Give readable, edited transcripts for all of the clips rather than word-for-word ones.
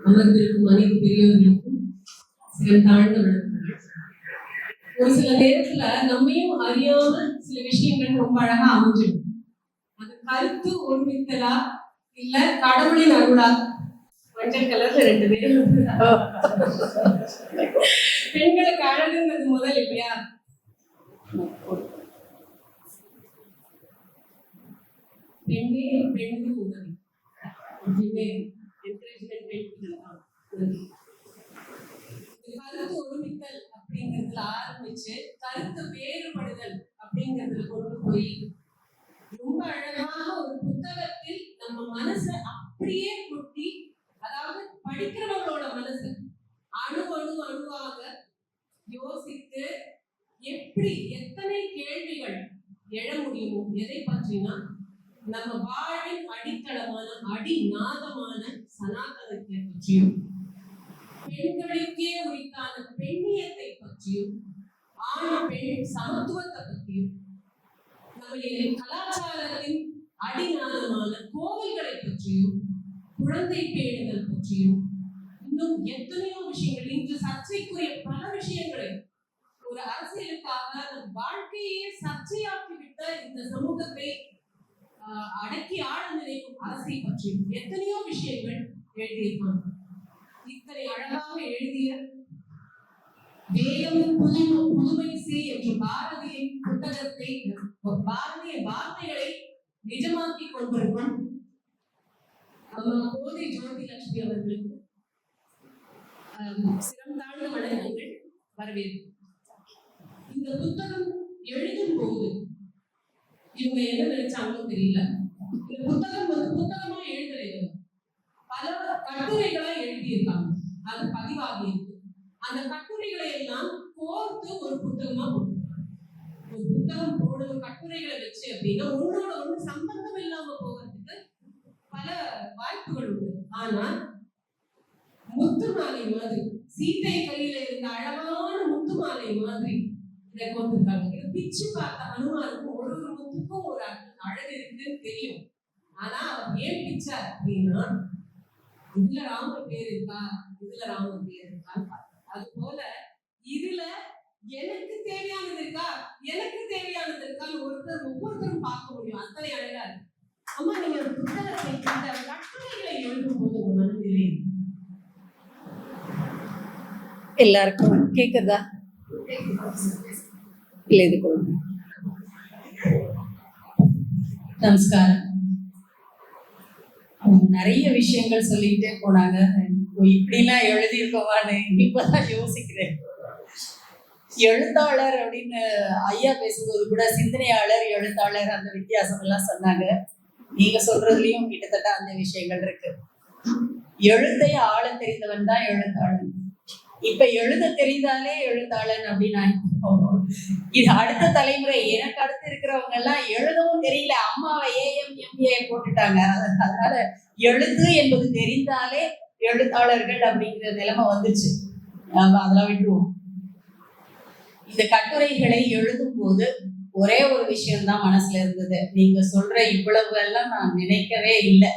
அமர்ந்திருக்கும் அனைத்து பெரியவர்களுக்கும் தாழ்ந்த வணக்கம். ஒரு சில நேரத்துல நம்மையும் அறியாம சில விஷயங்கள் ரொம்ப அழகா அமைஞ்சிடும். அது கருத்து ஒருமித்தலா இல்ல கடவுளின் அருளா? மஞ்சள் கலர்ல 2 பேரும் பெண்களுக்கு அழகுங்கிறது முதல் இல்லையா? பெண்ணே பெண்ணுக்கு உதவி கருத்து ஒருமித்தல் அப்படிங்கிறதுல ஆரம்பிச்சு கருத்து வேறுபடுதல் அப்படிங்கிறதுல கொண்டு போய் ரொம்ப அழகாக ஒரு புத்தகத்தில் நம்ம மனசை அப்படியே கொட்டி, அதாவது படிக்கிறவங்களோட மனசு அணுவாக யோசித்து எப்படி எத்தனை கேள்விகள் எழ முடியுமோ எதை பற்றினா நம்ம வாழ்வின் அடித்தளமான அடிநாதமான சனாதனத்தை பற்றியும், பெண்களுக்கே உரித்தான பெண்ணியத்தை பற்றியும், ஆண் பெண் சமத்துவத்தை பற்றியும், நம்முடைய கலாச்சாரத்தின் அடிநாதமான கோவில்களை பற்றியும், குழந்தை பேணுதல் பற்றியும், இன்னும் எத்தனையோ விஷயங்கள், இன்று சர்ச்சைக்குரிய பல விஷயங்களை ஒரு அரசியலுக்காக வாழ்க்கையே சர்ச்சையாக்கிவிட்ட இந்த சமூகத்தை அடக்கி ஆள நினைக்கும் அரசை பற்றி எத்தனையோ விஷயங்கள் எழுதியிருக்காங்க. இத்தனை அழகாக எழுதிய வேதம் புதுமை செய் என்ற பாரதியின் புத்தகத்தை, பாரதிய வார்த்தைகளை நிஜமாக்கி கொண்டிருக்கும் அம்மா கோதை ஜோதி லட்சுமி அவர்களுக்கு சிரம் தாழ்ந்த வணக்கங்கள், வரவேற்பு. இந்த புத்தகம் எழுதும் போது இவங்க என்ன நினைச்சாங்களோ தெரியல. இந்த புத்தகம் புத்தகமா எழுதுறது பல கட்டுரைகளா எழுதியிருக்காங்க, அது பதிவாகி இருக்கு. அந்த கட்டுரைகளை எல்லாம் கோர்த்து ஒரு புத்தகமா போட்டிருக்காங்க. ஒரு புத்தகம் போடுற கட்டுரைகளை வச்சு அப்படின்னா ஒன்னோட ஒண்ணு சம்பந்தம் இல்லாம போகிறதுக்கு பல வாய்ப்புகள் உண்டு. ஆனா முத்து மாலை மாதிரி, சீத்தை கையில இருந்த அழகான முத்து மாலை மாதிரி இதை கொண்டிருக்காங்க. இதை பிச்சு பார்த்த ஹனுமானுக்கும் ஒரு முத்துக்கும் ஒரு அழகு இருக்குன்னு தெரியும். ஆனா அவர் ஏன் பிச்சார் அப்படின்னா, இதுல ராமர் பேர் இருக்கா, இதுல ராமர் பேர் இருக்கான்னு பார்த்தேன். அது போல இதுல எனக்கு தேவையானது இருக்கா, எனக்கு தேவையானது இருக்கான்னு ஒவ்வொருத்தரும் பார்க்க முடியும். அத்தனை அழகா இருக்கு. அம்மா, நீங்க புத்தகத்தை இந்த கட்டுரைகளை எழுதும் போது உங்க மனநிலை எல்லாருக்கும் கேக்குதா? இல்ல, இது கொடுங்க. நமஸ்காரம். நிறைய விஷயங்கள் சொல்லிட்டே போனாங்க. இப்படிலாம் எழுதியிருக்கோமான்னு இப்பதான் யோசிக்கிறேன். எழுத்தாளர் அப்படின்னு ஐயா பேசும்போது கூட சிந்தனையாளர், எழுத்தாளர் அந்த வித்தியாசம் எல்லாம் சொன்னாங்க. நீங்க சொல்றதுலயும் கிட்டத்தட்ட அந்த விஷயங்கள் இருக்கு. எழுத்தை ஆள தெரிந்தவன் தான் எழுத்தாளன். இப்ப எழுத தெரிந்தாலே எழுத்தாளன் அப்படின்னா, இது அடுத்த தலைமுறை, எனக்கு அடுத்து இருக்கிறவங்க எல்லாம் எழுதவும் தெரியல, அம்மாவை AMMA போட்டுட்டாங்க. அதனால எழுத்து என்பது தெரிந்தாலே எழுத்தாளர்கள் அப்படிங்கிற நிலைமை வந்துச்சு. அதெல்லாம் விட்டுருவோம். இந்த கட்டுரைகளை எழுதும் போது ஒரே ஒரு விஷயம்தான் மனசுல இருந்தது. நீங்க சொல்ற இவ்வளவு எல்லாம் நான் நினைக்கவே இல்லை.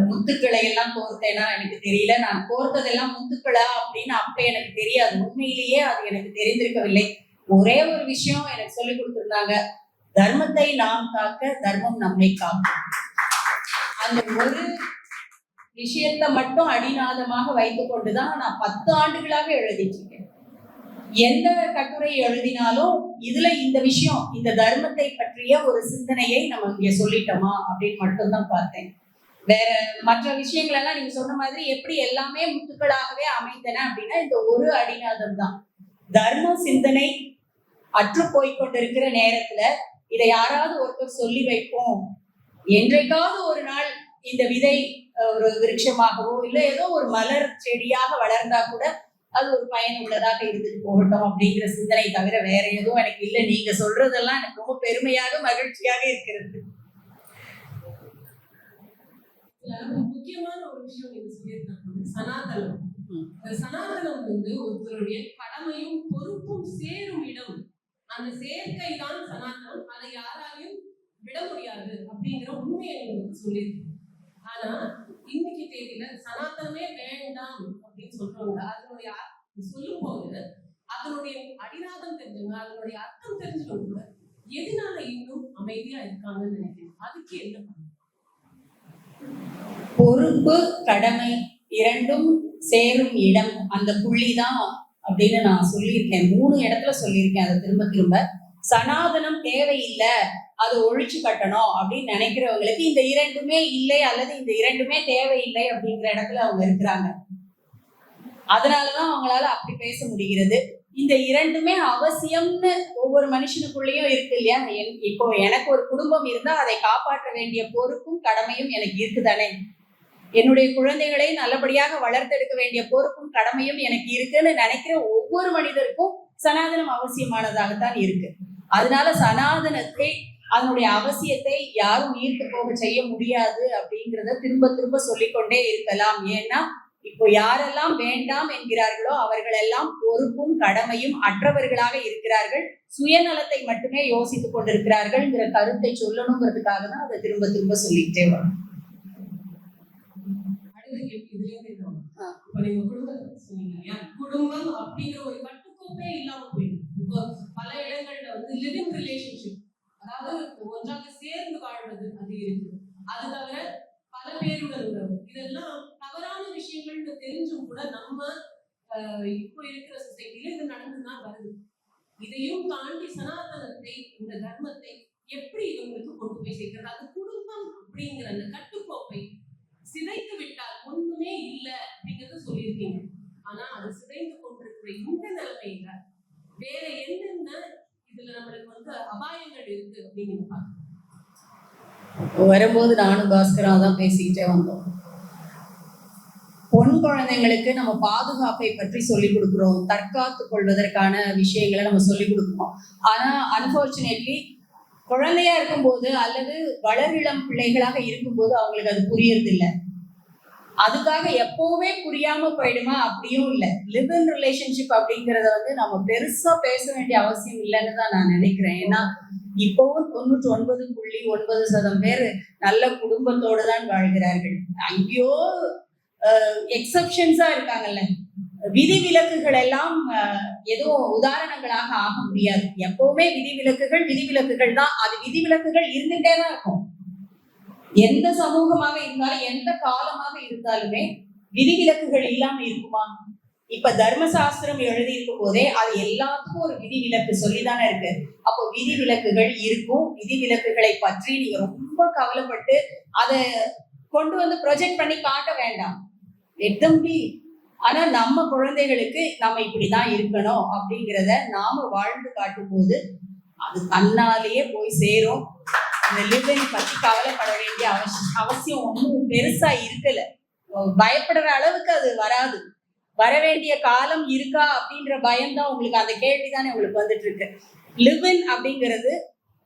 முத்துக்களை எல்லாம் கோர்த்தேனா எனக்கு தெரியல. நான் கோர்த்ததெல்லாம் முத்துக்களா அப்படின்னு அப்ப எனக்கு தெரியாது. உண்மையிலேயே அது எனக்கு தெரிந்திருக்கவில்லை. ஒரே ஒரு விஷயம் எனக்கு சொல்லி கொடுத்திருந்தாங்க, தர்மத்தை நாம் காக்க தர்மம் நம்மை காக்கும். அந்த ஒரு விஷயத்த மட்டும் அடிநாதமாக வைத்துக் கொண்டுதான் நான் 10 ஆண்டுகளாக எழுதிட்டு இருக்கேன். எந்த கட்டுரை எழுதினாலும் இதுல இந்த விஷயம், இந்த தர்மத்தை பற்றிய ஒரு சிந்தனையை நம்ம இங்க சொல்லிட்டோமா அப்படின்னு மட்டும்தான் பார்த்தேன். வேற மற்ற விஷயங்கள் எல்லாம் நீங்க சொன்ன மாதிரி எப்படி எல்லாமே முத்துக்களாகவே அமைந்தன அப்படின்னா இந்த ஒரு அடிநாதம் தான். தர்ம சிந்தனை அற்று போய்கொண்டிருக்கிற நேரத்துல இதை யாராவது ஒருத்தர் சொல்லி வைப்போம், என்றைக்காவது ஒரு நாள் இந்த விதை ஒரு விருட்சமாகவோ இல்ல ஏதோ ஒரு மலர் செடியாக வளர்ந்தா கூட அது ஒரு பயனுள்ளதாக இருந்துட்டு போகட்டும் அப்படிங்கிற சிந்தனை தவிர வேற எதுவும் எனக்கு இல்லை. நீங்க சொல்றதெல்லாம் எனக்கு ரொம்ப பெருமையாக மகிழ்ச்சியாக இருக்கிறது. முக்கியமான ஒரு விஷயம் நீங்க சொல்லியிருக்காங்க, சனாதனம். சனாதனம் ஒருத்தருடைய கடமையும் பொறுப்பும் சேரும் இடம். அந்த சேர்க்கை தான் சனாதனம். அதை யாராலையும் விட முடியாது அப்படிங்கிற உண்மையை நீங்க சொல்லியிருக்கீங்க. ஆனா இன்னைக்கு தேதியில சனாதனமே வேண்டாம் அப்படின்னு சொல்றவங்க அதனுடைய சொல்லும் போது அதனுடைய அடிநாதம் தெரிஞ்சவங்க அதனுடைய அர்த்தம் தெரிஞ்சவங்க கூட எதனால இன்னும் அமைதியா இருக்காங்கன்னு நினைக்கிறேன். அதுக்கு என்ன பண்ணணும்? பொறுப்பு கடமை இரண்டும் சேரும் இடம் அந்த புள்ளிதான் அப்படின்னு நான் சொல்லியிருக்கேன். 3 இடத்துல சொல்லியிருக்கேன். அதை திரும்ப திரும்ப சனாதனம் தேவையில்லை, அதை ஒழிச்சு கட்டணும் அப்படின்னு நினைக்கிறவங்களுக்கு இந்த இரண்டுமே இல்லை அல்லது இந்த இரண்டுமே தேவையில்லை அப்படிங்கிற இடத்துல அவங்க இருக்கிறாங்க. அதனாலதான் அவங்களால அப்படி பேச முடிகிறது. இந்த இரண்டுமே அவசியம்னு ஒவ்வொரு மனுஷனுக்குள்ளேயும் இருக்கு இல்லையா? இப்போ எனக்கு ஒரு குடும்பம் இருந்தா அதை காப்பாற்ற வேண்டிய பொறுப்பும் கடமையும் எனக்கு இருக்குதானே? என்னுடைய குழந்தைகளை நல்லபடியாக வளர்த்தெடுக்க வேண்டிய பொறுப்பும் கடமையும் எனக்கு இருக்குன்னு நினைக்கிற ஒவ்வொரு மனிதருக்கும் சனாதனம் அவசியமானதாகத்தான் இருக்கு. அதனால சனாதனத்தை அதனுடைய அவசியத்தை யாரும் நீர்த்து போக செய்ய முடியாது அப்படிங்கிறத திரும்ப திரும்ப சொல்லிக்கொண்டே இருக்கலாம். ஏன்னா இப்போ யாரெல்லாம் வேண்டாம் என்கிறார்களோ அவர்களெல்லாம் பொறுப்பும் கடமையும் அற்றவர்களாக இருக்கிறார்கள், சுயநலத்தை மட்டுமே யோசித்துக் கொண்டிருக்கிறார்கள்ங்கிற கருத்தை சொல்லணுங்கிறதுக்காக தான் அதை திரும்ப திரும்ப சொல்லிக்கிட்டே வரும். குடும்பம் அப்படிங்கிற ஒரு கட்டுக்கோப்பே இல்லாம போயிருக்கு. இப்போ பல இடங்கள்ல வந்து லிவிங் ரிலேஷன்ஷிப், அதாவது ஒன்றாக சேர்ந்து வாழ்வது அது இருக்கு. அது தவிர பல பேருடன் உறவு, இதெல்லாம் தவறான விஷயங்கள்னு தெரிஞ்சும் கூட நம்ம இப்போ இருக்கிற சொசைட்டில இது நடந்துதான் வருது. இதையும் தாண்டி சனாதனத்தை இந்த தர்மத்தை எப்படி இவங்களுக்கு கொண்டு போய் சேர்க்கிறது? அது குடும்பம் அப்படிங்கிற அந்த கட்டுக்கோப்பை சிதைத்து விட்டால் ஒண்ணுமே இல்லை அப்படிங்கறத சொல்லியிருக்கீங்க. ஆனா அது சிதைந்து கொண்டிருக்கிற இந்த நிலைமையில வேற என்னென்ன இதுல நம்மளுக்கு வந்து அபாயங்கள் இருக்கு அப்படின்னு பாருங்க. வரும்போது நானும் பாஸ்கரா தான் பேசிக்கிட்டே வந்தோம். பொன் குழந்தைங்களுக்கு நம்ம பாதுகாப்பை பற்றி சொல்லிக் கொடுக்குறோம், தற்காத்து கொள்வதற்கான விஷயங்களை நம்ம சொல்லிக் கொடுக்குறோம். ஆனா அன்பார்ச்சுனேட்லி குழந்தையா இருக்கும்போது அல்லது வளரிளம் பிள்ளைகளாக இருக்கும்போது அவங்களுக்கு அது புரியறது இல்லை. அதுக்காக எப்பவுமே புரியாம போயிடுமா? அப்படியும் இல்லை. லிவ் இன் ரிலேஷன்ஷிப் அப்படிங்கிறத வந்து நம்ம பெருசா பேச வேண்டிய அவசியம் இல்லைன்னு தான் நான் நினைக்கிறேன். ஏன்னா இப்பவும் 99.9% பேர் நல்ல குடும்பத்தோடு தான் வாழ்கிறார்கள். அங்கேயோ எக்ஸப்ஷன்ஸா இருக்காங்கல்ல, விதிவிலக்குகள் எல்லாம் எதுவும் உதாரணங்களாக ஆக முடியாது. எப்பவுமே விதிவிலக்குகள் தான். அது விதிவிலக்குகள் இருந்துட்டே தான் இருக்கும். எந்த சமூகமாக இருந்தாலும் எந்த காலமாக இருந்தாலுமே விதிவிலக்குகள் இல்லாம இருக்குமா? இப்ப தர்மசாஸ்திரம் எழுதி இருக்கும் போதே அது எல்லாத்துக்கும் ஒரு விதிவிலக்கு சொல்லிதானே இருக்கு. அப்போ விதிவிலக்குகள் இருக்கும். விதிவிலக்குகளை பற்றி நீங்க ரொம்ப கவலைப்பட்டு அதை கொண்டு வந்து ப்ரொஜெக்ட் பண்ணி காட்ட வேண்டாம். எத்தம்பி. ஆனா நம்ம குழந்தைகளுக்கு நம்ம இப்படிதான் இருக்கணும் அப்படிங்கிறத நாம வாழ்ந்து காட்டும் போது அது தன்னாலேயே போய் சேரும். அந்த லிவிங் பத்தி கவலைப்பட வேண்டிய அவசியம் ஒன்றும் பெருசா இருக்கல. பயப்படுற அளவுக்கு அது வராது. வர வேண்டிய காலம் இருக்கா அப்படின்ற பயம்தான் உங்களுக்கு, அந்த கேள்விதானே உங்களுக்கு வந்துட்டு இருக்கு. லிவிங் அப்படிங்கிறது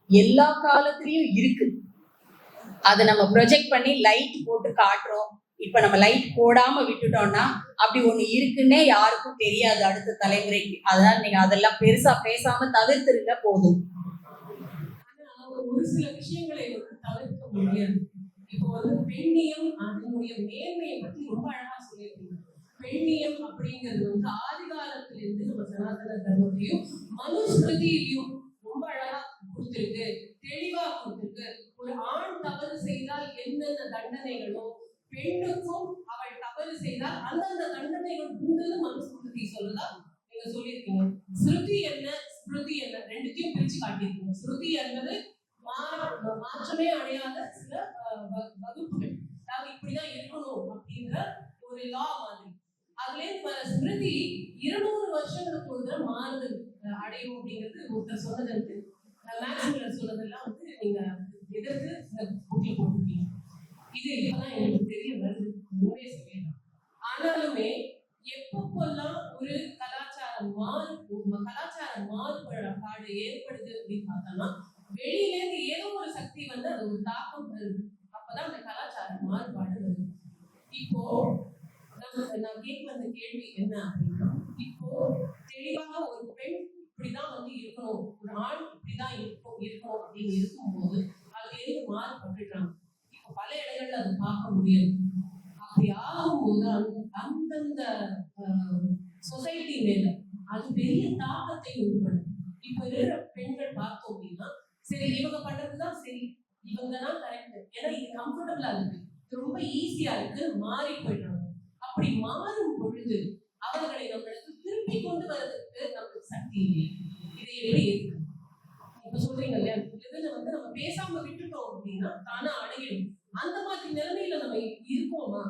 எல்லா காலத்திலயும் இருக்கு. அதை நம்ம ப்ரொஜெக்ட் பண்ணி லைட் போட்டு காட்டுறோம். இப்ப நம்ம லைட் போடாம விட்டுட்டோம்னா அப்படி ஒண்ணு இருக்குன்னே யாருக்கும் தெரியாது அடுத்த தலைமுறைக்கு. அதனால நீங்க அதெல்லாம் பெருசா பேசாம தவிர்த்துருங்க போதும். ஒரு சில விஷயங்களை தவிர்க்க முடியாது. இப்போ வந்து பெண்ணியம் அதனுடைய மேன்மையை பத்தி ரொம்ப அழகா சொல்லியிருக்கீங்க. பெண்ணியம் அப்படிங்கிறது வந்து ஆதி காலத்திலிருந்து நம்ம சனாதன தர்மத்தையும் மனுஸ்மிருதியையும் ரொம்ப அழகா கொடுத்திருக்கு, தெளிவா கொடுத்திருக்கு. ஒரு ஆண் தவறு செய்தால் என்னென்ன தண்டனைகளோ பெண்ணுக்கும் அவள் தவறு செய்தால் அந்தந்த தண்டனைகள் உண்டுன்னு மனுஸ்மிருதி சொல்லுதா நீங்க சொல்லியிருக்கீங்க. ஸ்ருதி என்ன ஸ்மிருதி என்ன ரெண்டுத்தையும் பிரிச்சு காட்டியிருக்கீங்க. ஸ்ருதி என்பது மாற்றமே அடையாத சில வகுப்புகள், அதாவது இப்படிதான் இருக்கணும் அப்படிங்கிற ஒரு லா மாதிரி. அதுல ஸ்மிருதி 200 வருஷங்களுக்கு ஒரு தடவை மாறுதல் அடையும் அப்படிங்கிறது ஒருத்தர் சொன்னது வந்து மேக்ஸ்மில்லர் சொன்னதெல்லாம் வந்து நீங்க எதிர்த்து இந்த புக்ல போட்டிருக்கீங்க. இது இப்பதான் எனக்கு தெரிய வருது, உண்மையை சொல்லிடலாம். ஆனாலுமே எப்பப்பெல்லாம் ஒரு கலாச்சார மாறுபாடு ஏற்படுது அப்படின்னு பார்த்தோம்னா வெளியில இருந்து ஏதோ ஒரு சக்தி வந்து அது ஒரு தாக்கம் வருது. அப்பதான் அந்த கலாச்சார மாறுபாடு வருது. இப்போ நான் கேட்க வந்த கேள்வி என்ன அப்படின்னா, இப்போ தெளிவாக ஒரு பெண் இப்படிதான் வந்து இருக்கணும், ஒரு ஆண் இப்படிதான் இருக்கணும் அப்படின்னு இருக்கும்போது அது எதுக்கு மாறுபட்டுட்டாங்க. இப்போ பல இடங்கள்ல அதை பார்க்க முடியாது. அப்படி ஆகும்போது அந்தந்த சொசைட்டி மேல அது பெரிய தாக்கத்தை உண்டு பண்ணும். இப்ப இருக்கிற பெண்கள் பார்த்தோம் அப்படின்னா, சரி இவங்க பண்றதுதான் சரி, இவங்க தான் கரெக்ட், ஏன்னா இது கம்ஃபர்டபுளா இருக்கு, ரொம்ப ஈஸியா இருக்கு, மாறி போயிடுறாங்க. அப்படி மாறும் பொழுது அவர்களை நம்மளுக்கு திருப்பி கொண்டு வர்றதுக்கு நமக்கு சக்தி இல்லை. இதை எப்படி இருக்கு இப்ப சொல்றீங்க இல்லையா, இதுல வந்து நம்ம பேசாம விட்டுட்டோம் அப்படின்னா தானா அடையும். அந்த மாதிரி நிலைமையில நம்ம இருக்கோமா?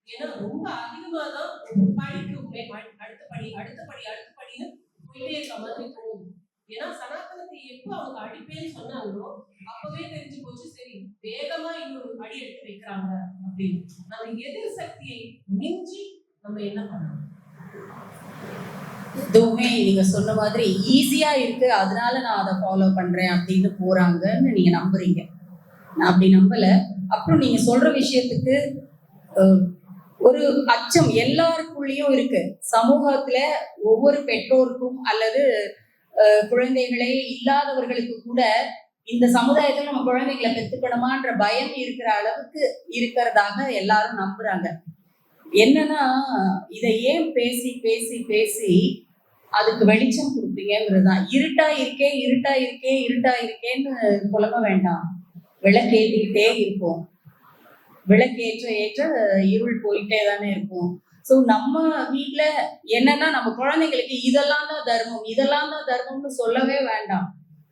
ஏன்னா ரொம்ப அதிகமா தான் படிக்குமே, அடுத்த படின்னு போயிட்டே இருக்க மாதிரி தோணுது. ஏன்னா சனாதனத்தை எப்ப அவங்க அடிப்பேன்னு சொன்னாங்களோ அப்பவே தெரிஞ்சு போச்சு, சரி வேகமா இன்னொரு அடி எடுத்து வைக்கிறாங்க அப்படின்னு. நம்ம எதிர் சக்தியை மிஞ்சி நம்ம என்ன பண்ணணும்? எதுவுமே நீங்க சொன்ன மாதிரி ஈஸியா இருக்கு, அதனால நான் அதை ஃபாலோ பண்றேன் அப்படின்னு போறாங்கன்னு நீங்க நம்புறீங்க. நான் அப்படி நம்பல. அப்புறம் நீங்க சொல்ற விஷயத்துக்கு ஒரு அச்சம் எல்லாருக்குள்ளேயும் இருக்கு. சமூகத்துல ஒவ்வொரு பெற்றோருக்கும் அல்லது குழந்தைகளே இல்லாதவர்களுக்கு கூட இந்த சமுதாயத்துல நம்ம குழந்தைகளை பெற்றுக்கணுமான்ற பயம் இருக்கிற அளவுக்கு இருக்கிறதாக எல்லாரும் நம்புறாங்க. என்னன்னா இதை ஏன் பேசி பேசி பேசி அதுக்கு வெளிச்சம் கொடுப்பீங்கிறதுதான். இருட்டா இருக்கேன்னு புலம்ப வேண்டாம். விளக்கேற்றிக்கிட்டே இருப்போம். விளக்கேற்ற ஏற்ற இருள் போயிட்டே தானே இருக்கும். ஸோ நம்ம வீட்டுல என்னன்னா நம்ம குழந்தைங்களுக்கு இதெல்லாம் தான் தர்மம்னு சொல்லவே வேண்டாம்.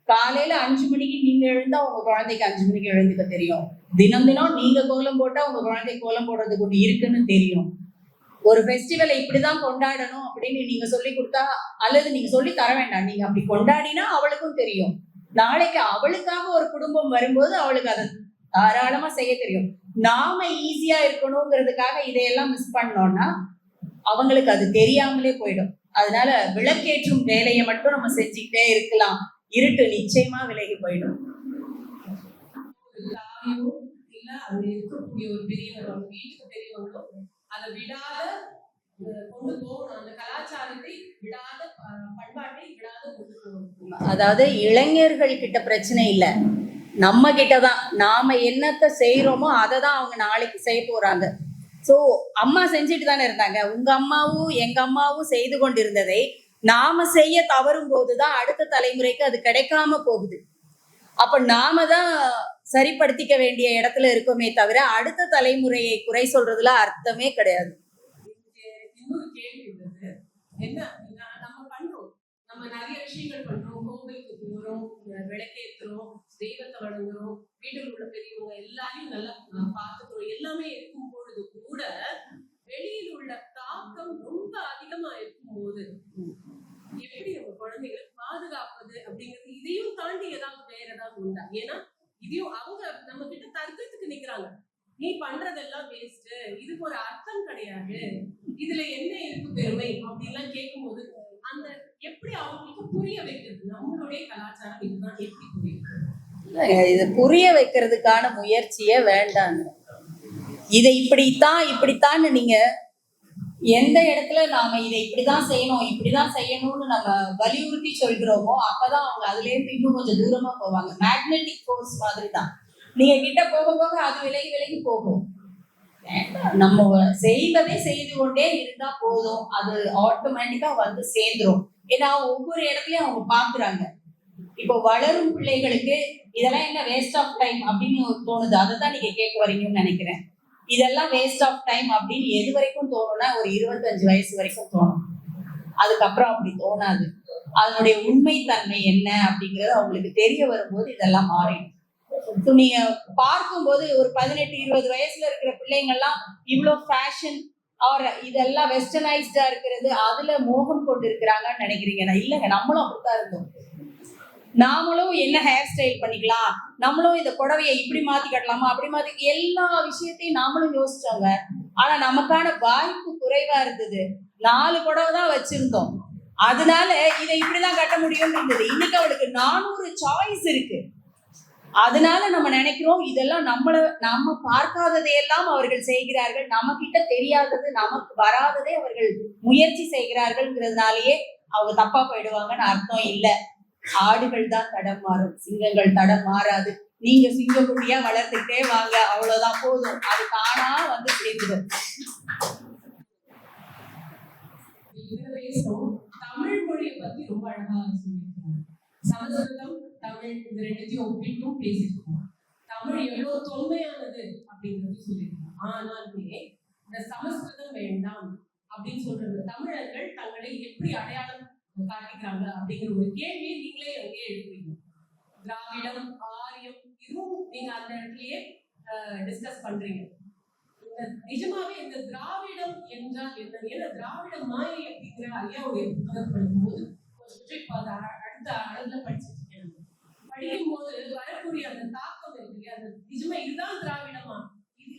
காலையில 5 மணிக்கு நீங்க எழுந்தா உங்க குழந்தைக்கு 5 மணிக்கு எழுந்துக்க தெரியும். தினம் நீங்க கோலம் போட்டா உங்க குழந்தை கோலம் போடுறதுக்கு ஒன்று இருக்குன்னு தெரியும். ஒரு ஃபெஸ்டிவலை இப்படிதான் கொண்டாடணும் அப்படின்னு நீங்க சொல்லி கொடுத்தா, அல்லது நீங்க சொல்லி தர வேண்டாம், நீங்க அப்படி கொண்டாடினா அவளுக்கும் தெரியும். நாளைக்கு அவளுக்காக ஒரு குடும்பம் வரும்போது அவளுக்கு அதை தாராளமா செய்ய தெரியும். நாம ஈஸியா இருக்கணுங்கிறதுக்காக இதையெல்லாம் மிஸ் பண்ணோம்னா அவங்களுக்கு அது தெரியாமலே போயிடும். அதனால விளக்கேற்றும் வேலையை மட்டும் நம்ம செஞ்சுக்கிட்டே இருக்கலாம். இருட்டு நிச்சயமா விலகி போயிடும். இல்ல அங்க இருக்கக்கூடிய ஒரு பெரியவர், வீட்டுக்கு பெரியவங்களும் அதை விடாத கொண்டு போகணும். அந்த கலாச்சாரத்தை விடாத, பண்பாட்டை விடாத கொண்டு போகணும். அதாவது இளைஞர்கள் கிட்ட பிரச்சனை இல்லை, நம்ம கிட்டதான். நாம என்னத்தை செய்யறோமோ அதை தான் அவங்க நாளைக்கு செய்ய போறாங்க. ஸோ அம்மா செஞ்சுட்டு தானே இருந்தாங்க. உங்க அம்மாவும் எங்க அம்மாவும் செய்து கொண்டிருந்ததை நாம செய்ய தவறும் போதுதான் அடுத்த தலைமுறைக்கு அது கிடைக்காம போகுது. அப்ப நாம தான் சரிப்படுத்திக்க வேண்டிய இடத்துல இருக்கோமே தவிர அடுத்த தலைமுறையை குறை சொல்றதுல அர்த்தமே கிடையாது. இன்னொரு கேள்வி உள்ளது, என்ன நம்ம பண்றோம், நம்ம நிறைய விஷயங்கள் பண்றோம். கோவிலுக்கு போறோம், விளக்கேற்றுறோம், தெய்வத்தை வணங்குறோம், வீட்டில் உள்ள பெரியவங்க எல்லாரையும் நல்லா பார்த்துக்கிறோம். எல்லாமே இருக்கும் பொழுது கூட வெளியில் உள்ள தாக்கம் ரொம்ப அதிகமா இருக்கும் போது எப்படி நம்ம குழந்தைகளை பாதுகாப்பது அப்படிங்கிறது, இதையும் தாண்டி ஏதாவது வேற ஏதாவது உண்டா? ஏன்னா இதையும் அவங்க நம்ம கிட்ட தர்க்கத்துக்கு நிக்கிறாங்க, நீ பண்றதெல்லாம் வேஸ்ட், இதுக்கு ஒரு அர்த்தம் கிடையாது, இதுல என்ன இருக்கு பெருமை அப்படின்லாம் கேட்கும்போது அந்த எப்படி அவங்களுக்கு புரிய வைக்கிறது? நம்மளுடைய கலாச்சாரம் இதுதான், எப்படி புரிய இது புரிய வைக்கிறதுக்கான முயற்சியே வேண்டாங்க. இதை இப்படித்தான் நீங்க எந்த இடத்துல நாம இதை இப்படிதான் செய்யணும்னு நம்ம வலியுறுத்தி சொல்கிறோமோ அப்பதான் அவங்க அதுல இருந்து இன்னும் கொஞ்சம் தூரமா போவாங்க. மேக்னெட்டிக் ஃபோர்ஸ் மாதிரி தான். நீங்க கிட்ட போக போக அது விலகி போகும். நம்ம செய்வதை செய்து கொண்டே இருந்தா போதும், அது ஆட்டோமேட்டிக்கா வந்து சேர்ந்துரும். ஏன்னா ஒவ்வொரு இடத்துலயும் அவங்க பாக்குறாங்க. இப்போ வளரும் பிள்ளைகளுக்கு இதெல்லாம் என்ன வேஸ்ட் ஆஃப் டைம் அப்படின்னு தோணுது. அதை தான் நீங்க கேட்க வரீங்கன்னு நினைக்கிறேன். இதெல்லாம் வேஸ்ட் ஆஃப் டைம் அப்படின்னு எது வரைக்கும் தோணும்னா ஒரு 25 வயசு வரைக்கும் தோணும். அதுக்கப்புறம் அப்படி தோணாது. அதனுடைய உண்மைத்தன்மை என்ன அப்படிங்கிறது அவங்களுக்கு தெரிய வரும்போது இதெல்லாம் மாறிடும். நீங்க பார்க்கும்போது ஒரு 18-20 வயசுல இருக்கிற பிள்ளைங்கள்லாம் இவ்வளவு ஃபேஷன் இதெல்லாம் வெஸ்டர்னைஸ்டா இருக்கிறது அதுல மோகம் கொண்டு இருக்கிறாங்கன்னு நினைக்கிறீங்கன்னா இல்லைங்க, நம்மளும் அப்படித்தான் இருந்தோம். நாமளும் என்ன ஹேர் ஸ்டைல் பண்ணிக்கலாம், நம்மளும் இந்த புடவையை இப்படி மாத்தி கட்டலாமா அப்படி மாத்தி எல்லா விஷயத்தையும் நாமளும் யோசிச்சோங்க. ஆனா நமக்கான வாய்ப்பு குறைவா இருந்தது. 4 புடவை தான் வச்சிருந்தோம். அதனால இதை இப்படிதான் கட்ட முடியும் இருந்தது. இன்னைக்கு அவளுக்கு 400 சாய்ஸ் இருக்கு. அதனால நம்ம நினைக்கிறோம் இதெல்லாம் நம்ம பார்க்காததையெல்லாம் அவர்கள் செய்கிறார்கள், நம்ம கிட்ட தெரியாதது நமக்கு வராததை அவர்கள் முயற்சி செய்கிறார்கள்ங்கிறதுனாலயே அவங்க தப்பா போயிடுவாங்கன்னு அர்த்தம் இல்லை. ஆடுகள் தான் தடம் மாறும், சிங்கங்கள் தடம் மாறாது. நீங்க சிங்கக்குட்டியா வளர்த்துக்கிட்டே வாங்க, அவ்வளவுதான் போதும். அது தானா வந்து சேர்ந்துடும். அழகா சொல்லியிருக்காங்க. சமஸ்கிருதம் தமிழ் இது ரெண்டுத்தையும் ஒப்பிட்டும் பேசியிருக்கோம். தமிழ் எவ்வளவு தொன்மையானது அப்படிங்கிறது சொல்லியிருக்கோம். ஆனாலுமே இந்த சமஸ்கிருதம் வேண்டாம் அப்படின்னு சொல்றது தமிழர்கள் தங்களை எப்படி அடையாளம் காட்டிக்கிறாங்க அப்படிங்கிற ஒரு கேள்வியை நீங்களே அங்கே எழுப்புறீங்க. திராவிடம், ஆரியம் இதுவும் நீங்க அந்த இடத்துலயே டிஸ்கஸ் பண்றீங்க. நிஜமாவே இந்த திராவிடம் என்றால் என்ன? ஏன்னா திராவிட மாயை அப்படிங்கிற ஐயாவுடைய புத்தகம் படிக்கும்போது கொஞ்சம் இப்போ அதை அடுத்த அளவுல படிச்சுட்டு இருக்கேன். படிக்கும் போது வரக்கூடிய அந்த தாக்கம் இருக்கு இல்லையா, அந்த நிஜமா இதுதான் திராவிடமா,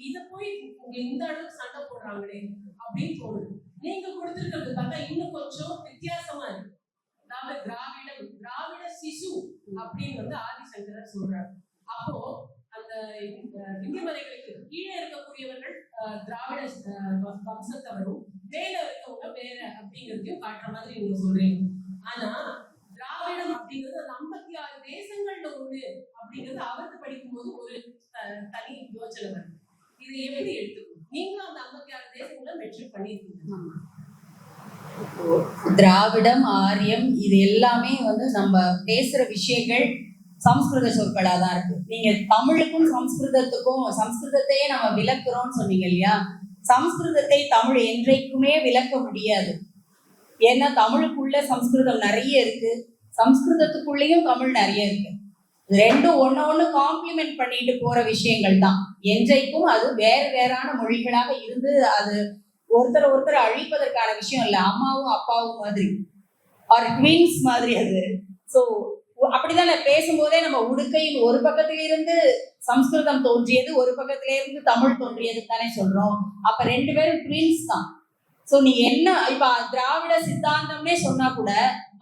இதை போய் இந்த அளவுக்கு சண்டை போடுறாங்களே அப்படின்னு தோணுது. நீங்க கொடுத்திருக்கிறது பார்த்தா இன்னும் கொஞ்சம் வித்தியாசமா இருக்கு. அதாவது திராவிட சிசு அப்படின்னு ஆதிசங்கரர் சொல்றாரு. அப்போ அந்த இந்தியமலைகளுக்கு கீழே இருக்கக்கூடியவர்கள் திராவிட வம்சத்தவரும் மேல இருக்கவங்க வேற அப்படிங்கிறதையும் காட்டுற மாதிரி நீங்க சொல்றீங்க. ஆனா திராவிடம் அப்படிங்கிறது அந்த 56 தேசங்கள்ல ஒண்ணு அப்படிங்கிறது அவருக்கு படிக்கும் போது ஒரு தனி யோசனை வருது. இதை எப்படி எடுத்துக்கணும்? நீங்களும் அந்த 56 தேசங்களை மென்ஷன் பண்ணியிருக்கீங்க. திராவிடம், ஆரியம் இது எல்லாமே நம்ம பேசுற விஷயங்கள் சம்ஸ்கிருத சொற்களா தான் இருக்கு. நீங்க தமிழுக்கும் சம்ஸ்கிருதத்துக்கும் சம்ஸ்கிருதத்தையே நம்ம விளக்குறோம்னு சொன்னீங்க இல்லையா, சம்ஸ்கிருதத்தை தமிழ் என்றைக்குமே விளக்க முடியாது. ஏன்னா தமிழுக்குள்ள சம்ஸ்கிருதம் நிறைய இருக்கு, சம்ஸ்கிருதத்துக்குள்ளேயும் தமிழ் நிறைய இருக்கு. ரெண்டும் ஒன்னு காம்ப்ளிமெண்ட் பண்ணிட்டு போற விஷயங்கள் தான். என்றைக்கும் அது வேறான மொழிகளாக இருந்து அது ஒருத்தர் அழிப்பதற்கான விஷயம் இல்லை. அம்மாவும் அப்பாவும் மாதிரி ஒரு ட்வின்ஸ் மாதிரி அது. ஸோ அப்படிதான் பேசும்போதே நம்ம உடுக்கையின் ஒரு பக்கத்துல இருந்து சம்ஸ்கிருதம் தோன்றியது, ஒரு பக்கத்துல இருந்து தமிழ் தோன்றியது தானே சொல்றோம். அப்ப ரெண்டு பேரும் ட்வின்ஸ் தான். ஸோ நீ என்ன இப்ப திராவிட சித்தாந்தம்னே சொன்னா கூட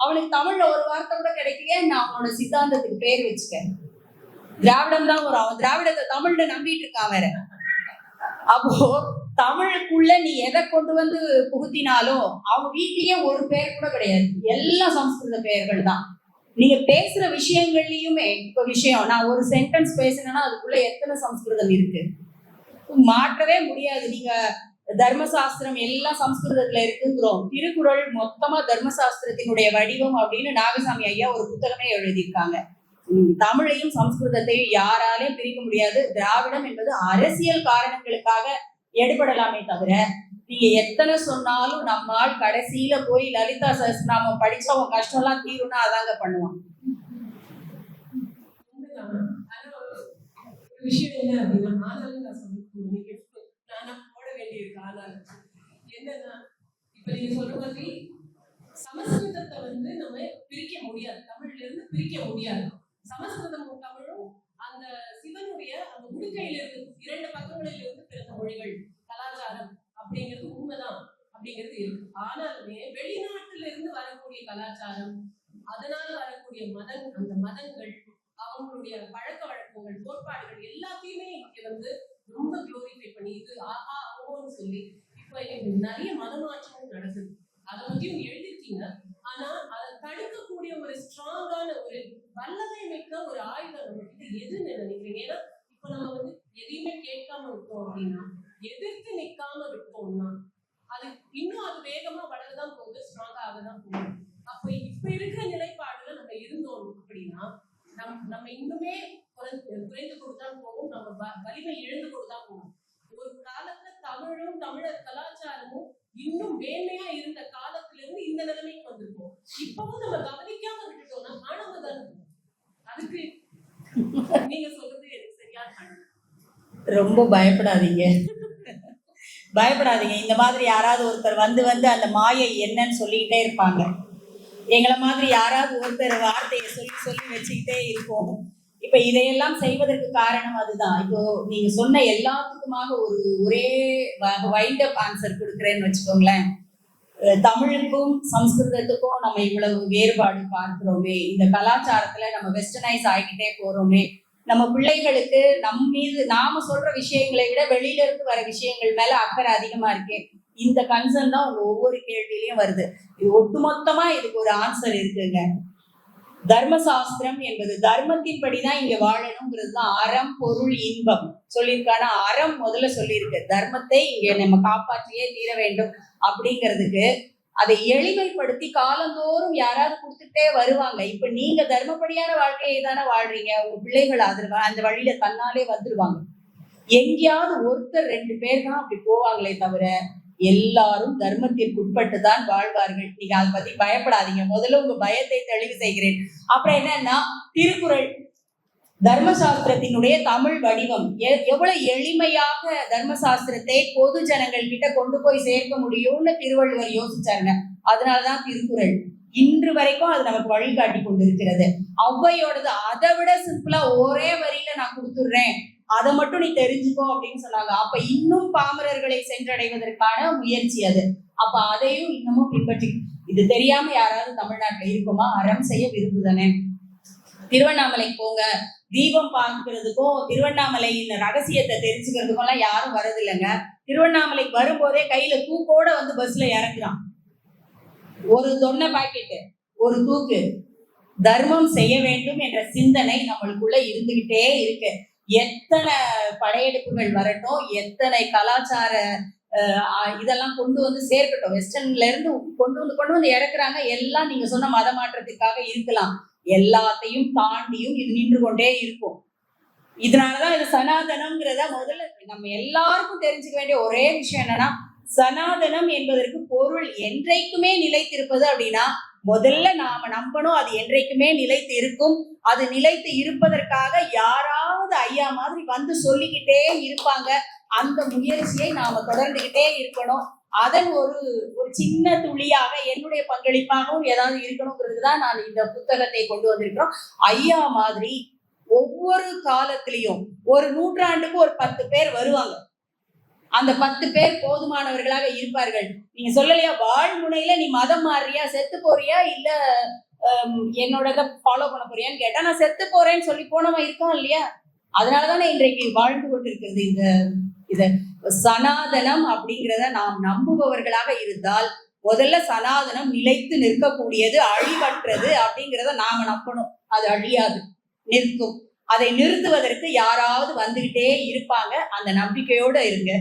அவனுக்கு தமிழ்ல ஒரு வார்த்தை கூட கிடைக்கலையே, நான் அவனோட சித்தாந்தத்துக்கு பேர் வச்சுக்கேன். திராவிடம் தான் வரும். அவன் திராவிடத்தை தமிழ்ல நம்பிட்டு இருக்கான் வேற. அப்போ தமிழுக்குள்ள நீ எதை கொண்டு புகுத்தினாலும் அவங்க வீட்லயே ஒரு பேர் கூட கிடையாது, எல்லாம் சம்ஸ்கிருத பெயர்கள் தான். நீங்க பேசுற விஷயங்கள்லயுமே இப்ப விஷயம் நான் ஒரு சென்டென்ஸ் பேசுனேன்னா அதுக்குள்ள எத்தனை சம்ஸ்கிருதம் இருக்கு, மாற்றவே முடியாது. நீங்க தர்மசாஸ்திரம் எல்லாம் சம்ஸ்கிருதத்துல இருக்குங்கிறோம். திருக்குறள் மொத்தமா தர்மசாஸ்திரத்தினுடைய வடிவம் அப்படின்னு நாகசாமி ஐயா ஒரு புத்தகமே எழுதியிருக்காங்க. தமிழையும் சம்ஸ்கிருதத்தையும் யாராலையும் பிரிக்க முடியாது. திராவிடம் என்பது அரசியல் காரணங்களுக்காக எடுபடலாமே தவிர நீங்க எத்தனை சொன்னாலும் நம்மால் கடைசியில போய் லலிதா சஹஸ்ரநாமம் படிச்சா உன் கஷ்டம் எல்லாம் தீரும்னா அதாங்க பண்ணுவான். விஷயம் என்ன அப்படின்னா, நான் போட வேண்டியிருக்கு. ஆனால் என்னன்னா இப்ப நீங்க சொல்ற மாதிரி சமஸ்கிருதத்தை நம்ம பிரிக்க முடியாது, தமிழ்ல இருந்து பிரிக்க முடியாது. சமஸ்கிருதமும் தமிழும் அந்த சிவனுடைய அந்த உடுக்கையில இருந்து 2 பக்கங்களில் இருந்து பிறந்த மொழிகள், கலாச்சாரம் அப்படிங்கிறது உண்மைதான் அப்படிங்கிறது இருக்கு. ஆனாலுமே வெளிநாட்டுல இருந்து வரக்கூடிய கலாச்சாரம், அதனால் வரக்கூடிய அந்த மதங்கள், அவங்களுடைய பழக்க வழக்கங்கள், கோட்பாடுகள் எல்லாத்தையுமே இங்க ரொம்ப குளோரிஃபை பண்ணி இது ஆஹா ஓன்னு சொல்லி இப்ப நிறைய மதமாற்றமும் நடக்குது. அதை பத்தியும் எழுதிருக்கீங்க. ஆனா அதை தடுக்கக்கூடிய ஒரு ஸ்ட்ராங்கான ஒரு வல்லமை மிக்க ஒரு ஆயுதம் நம்ம கிட்ட எதுன்னு நினைக்கிறீங்க? ஏன்னா இப்ப நம்ம எதையுமே கேட்காம விட்டோம் அப்படின்னா, எதிர்த்து நிக்காம விட்டோம்னா அது இன்னும் அது வேகமா வளரதான் போகுது, ஸ்ட்ராங்கா ஆகதான் போகுது. அப்ப இப்ப இருக்கிற நிலைப்பாடுல நம்ம இருந்தோம் அப்படின்னா நம்ம இன்னுமே குறைந்து கொடுத்தான் போகும், நம்ம வலிமை இழந்து கொடுத்தான் போகும். ஒரு காலத்துல தமிழும் தமிழர் கலாச்சாரமும் இன்னும் மேன்மையா இருந்த காலத்துல இருந்து இந்த நிலைமைக்கு வந்திருக்கோம். இப்பவும் நம்ம கவனிக்காம விட்டுட்டோம்னா காணாம தான் இருக்கும். அதுக்கு நீங்க சொல்றது எனக்கு சரியான. ரொம்ப பயப்படாதீங்க. இந்த மாதிரி யாராவது ஒருத்தர் வந்து அந்த மாயை என்னன்னு சொல்லிக்கிட்டே இருப்பாங்க. எங்களை மாதிரி யாராவது ஒருத்தர் வார்த்தையை சொல்லி வச்சுக்கிட்டே இருப்போம். இப்ப இதையெல்லாம் செய்வதற்கு காரணம் அதுதான். இப்போ நீங்க சொன்ன எல்லாத்துக்குமாக ஒரே வைண்ட் அப் ஆன்சர் கொடுக்குறேன்னு வச்சுக்கோங்களேன். தமிழுக்கும் சம்ஸ்கிருதத்துக்கும் நம்ம இவ்வளவு வேறுபாடு பார்க்கிறோமே, இந்த கலாச்சாரத்துல நம்ம வெஸ்டர்னைஸ் ஆகிக்கிட்டே போறோமே, நம்ம பிள்ளைகளுக்கு மீது நாம சொல்ற விஷயங்களை விட வெளியில இருந்து வர விஷயங்கள் மேல அக்கறை அதிகமா இருக்கே, இந்த கன்சர்ன் தான் உங்க ஒவ்வொரு கேள்வியிலையும் வருது. இது ஒட்டுமொத்தமா இதுக்கு ஒரு ஆன்சர் இருக்குங்க. தர்மசாஸ்திரம் என்பது தர்மத்தின் படிதான் இங்க வாழணுங்கிறது தான். அறம் பொருள் இன்பம் சொல்லியிருக்கானா, அறம் முதல்ல சொல்லியிருக்கு. தர்மத்தை இங்க நம்ம காப்பாற்றியே தீர வேண்டும் அப்படிங்கிறதுக்கு அதை எளிமைப்படுத்தி காலந்தோறும் யாராவது கொடுத்துட்டே வருவாங்க. இப்ப நீங்க தர்மப்படியான வாழ்க்கையை தானே வாழ்றீங்க, உங்க பிள்ளைகள் அந்த வழியில தன்னாலே வந்துருவாங்க. எங்கேயாவது ஒருத்தர் 2 பேர் தான் அப்படி போவாங்களே தவிர எல்லாரும் தர்மத்திற்கு உட்பட்டு தான் வாழ்வார்கள். நீங்க அதை பத்தி பயப்படாதீங்க. முதல்ல உங்க பயத்தை தெளிவு செய்கிறேன். அப்புறம் என்னன்னா, திருக்குறள் தர்மசாஸ்திரத்தினுடைய தமிழ் வடிவம் எவ்வளவு எளிமையாக தர்மசாஸ்திரத்தை பொது ஜனங்கள் கிட்ட கொண்டு போய் சேர்க்க முடியும்னு திருவள்ளுவர் யோசிச்சாருங்க. அதனாலதான் திருக்குறள் இன்று வரைக்கும் அது நமக்கு வழிகாட்டி கொண்டிருக்கிறது. ஔவையோடது அதை விட சிம்பிளா ஒரே வரியில நான் கொடுத்துடுறேன், அதை மட்டும் நீ தெரிஞ்சுக்கோ அப்படின்னு சொன்னாங்க. அப்ப இன்னும் பாமரர்களை சென்றடைவதற்கான முயற்சி அது. அப்ப அதையும் இன்னமும் பின்பற்றி, இது தெரியாம யாராவது தமிழ்நாட்டுல இருக்குமா? அறம் செய்ய விரும்புதானே. திருவண்ணாமலை போங்க, தீபம் பார்க்கிறதுக்கும் திருவண்ணாமலையின் ரகசியத்தை தெரிஞ்சுக்கிறதுக்கும் எல்லாம் யாரும் வரது இல்லைங்க. திருவண்ணாமலைக்கு வரும்போதே கையில தூக்கோட வந்து பஸ்ல இறங்குறான். ஒரு தொன்னை பாக்கெட்டு, ஒரு தூக்கு. தர்மம் செய்ய வேண்டும் என்ற சிந்தனை நம்மளுக்குள்ள இருந்துகிட்டே இருக்கு. எத்தனை படையெடுப்புகள் வரட்டும், எத்தனை கலாச்சார இதெல்லாம் கொண்டு வந்து சேர்க்கட்டும், வெஸ்டர்ன்ல இருந்து கொண்டு வந்து இறக்குறாங்க. எல்லாம் நீங்க சொன்ன மத மாற்றத்திற்காக இருக்கலாம். எல்லாத்தையும் தாண்டியும் இது நின்று கொண்டே இருக்கும். இதனாலதான் இது சனாதனம்ங்கிறத முதல்ல நம்ம எல்லாருக்கும் தெரிஞ்சுக்க வேண்டிய ஒரே விஷயம் என்னன்னா, சனாதனம் என்பதற்கு பொருள் என்றைக்குமே நிலைத்திருப்பது அப்படின்னா முதல்ல நாம நம்பணும் அது என்றைக்குமே நிலைத்து இருக்கும். அது நிலைத்து இருப்பதற்காக யாராவது ஐயா மாதிரி வந்து சொல்லிக்கிட்டே இருப்பாங்க. அந்த முயற்சியை நாம தொடர்ந்துகிட்டே இருக்கணும். அதன் ஒரு சின்ன துளியாக என்னுடைய பங்களிப்பாகவும் ஏதாவது இருக்கணுங்கிறது தான் நான் இந்த புத்தகத்தை கொண்டு வந்திருக்கிறோம். ஐயா மாதிரி ஒவ்வொரு காலத்திலையும் ஒரு நூற்றாண்டுக்கு ஒரு 10 பேர் வருவாங்க. அந்த 10 பேர் போதுமானவர்களாக இருப்பார்கள். நீங்க சொல்லலையா, வாழ்முனையில நீ மதம் மாறியா, செத்து போறியா, இல்ல என்னோட ஃபாலோ பண்ண போறியான்னு கேட்டா நான் செத்து போறேன்னு சொல்லி போனவன் இருக்கான் இல்லையா? அதனாலதானே இன்றைக்கு வாழ்ந்து கொண்டிருக்கிறது. இத சனாதனம் அப்படிங்கிறத நாம் நம்புபவர்களாக இருந்தால் முதல்ல சனாதனம் நிலைத்து நிற்கக்கூடியது, அழிவற்றது அப்படிங்கிறத நாம நம்பணும். அது அழியாது, நிற்கும். அதை நிறுத்துவதற்கு யாராவது வந்துகிட்டே இருப்பாங்க. அந்த நம்பிக்கையோட இருங்க.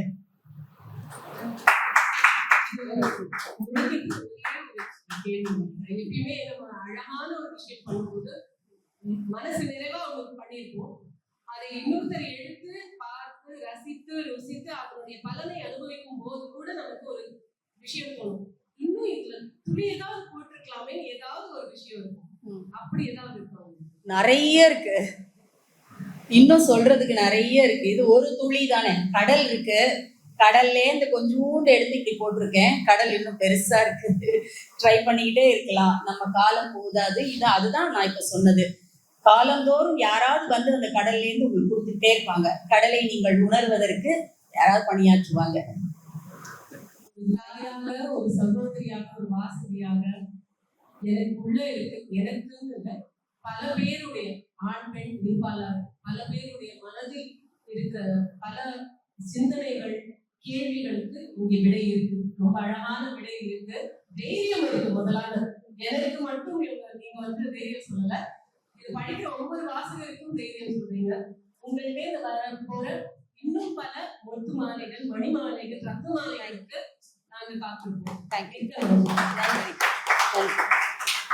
எப்பயுமே நம்ம அழகான ஒரு விஷயம் பண்ணும்போது மனசு நிறைவா அவங்களுக்கு பண்ணியிருப்போம். அதை இன்னொருத்தர் எடுத்து பார்த்து ரசித்து ருசித்து அதனுடைய பலனை அனுபவிக்கும் போது கூட நமக்கு ஒரு விஷயம் தோணும், இன்னும் இதுல துளி ஏதாவது போட்டிருக்கலாமே, ஏதாவது ஒரு விஷயம் இருக்கும். அப்படி ஏதாவது இருக்கும்? நிறைய இருக்கு, இன்னும் சொல்றதுக்கு நிறைய இருக்கு. இது ஒரு துளி தானே. கடல் இருக்கு, கடல்ல இருந்து கொஞ்சோண்டு எடுத்து இப்படி போட்டிருக்கேன். கடல் இன்னும் பெருசா இருக்கு, ட்ரை பண்ணிக்கிட்டே இருக்கலாம். நம்ம காலம் போதாது. அதுதான் நான் இப்ப சொன்னது. காலந்தோறும் யாராவது வந்து அந்த கடல்ல இருந்து உங்களுக்கு கொடுத்துட்டே இருப்பாங்க. கடலை நீங்கள் உணர்வதற்கு யாராவது பணியாற்றுவாங்க. ஒரு சகோதரியாக, ஒரு வாசகியாக எனக்குள்ள இருக்கு, எனக்கு பல பேருடைய ஆண் பெண் இருப்பாளர், பல பேருடைய மனதில் இருக்கிற பல சிந்தனைகள், கேள்விகளுக்கு இங்கே விடை இருக்கு. ரொம்ப அழகான விடை இருக்கு. தைரியம் இருக்கு. முதலான எனக்கு மட்டும் நீங்க வந்து தைரியம் சொல்லல, இது படிக்கிற ஒவ்வொரு வாசகருக்கும் தைரியம் சொல்றீங்க. உங்கள்கிட்ட வர போற இன்னும் பல முத்து மாலைகள், மணி மாலைகள், ரத்த மாலைகளுக்கு நாங்க காத்திருப்போம். தேங்க்யூ.